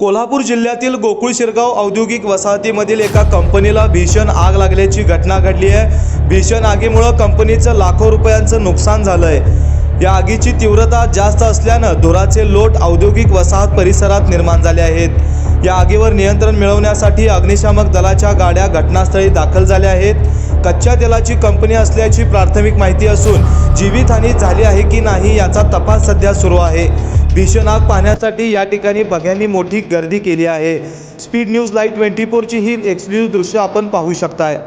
कोल्हापूर जिल्ह्यातील गोकुळ शिरगाव औद्योगिक वसाहतीमधील एका कंपनीला भीषण आग लागल्याची घटना घडली आहे। भीषण आगीमुळे कंपनीचं लाखो रुपयांचं नुकसान झालं आहे। या आगीची तीव्रता जास्त असल्यानं धुराचे लोट औद्योगिक वसाहत परिसरात निर्माण झाले आहेत। या आगीवर नियंत्रण मिळवण्यासाठी अग्निशामक दलाच्या गाड्या घटनास्थळी दाखल झाल्या आहेत। कच्च्या तेलाची कंपनी असल्याची प्राथमिक माहिती असून जीवितहानी झाली आहे की नाही याचा तपास सध्या सुरू आहे। भीषण आग पाहण्यासाठी या ठिकाणी बघ्यांनी मोठी गर्दी केली आहे। स्पीड न्यूज लाईव्ह 24 ची ही एक्सक्लुसिव्ह दृश्य आपण पाहू शकताय।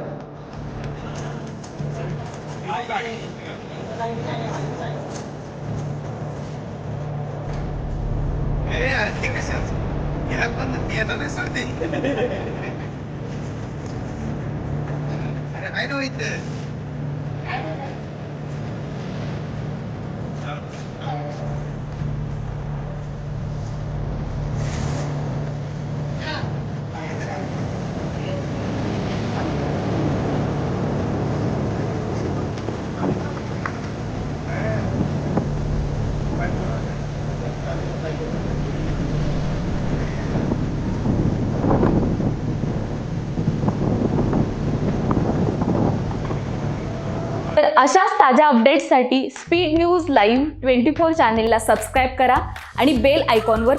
तर अशाच ताज्या अपडेट्ससाठी स्पीड न्यूज लाईव्ह 24 चॅनेलला सबस्क्राईब करा आणि बेल आयकॉनवर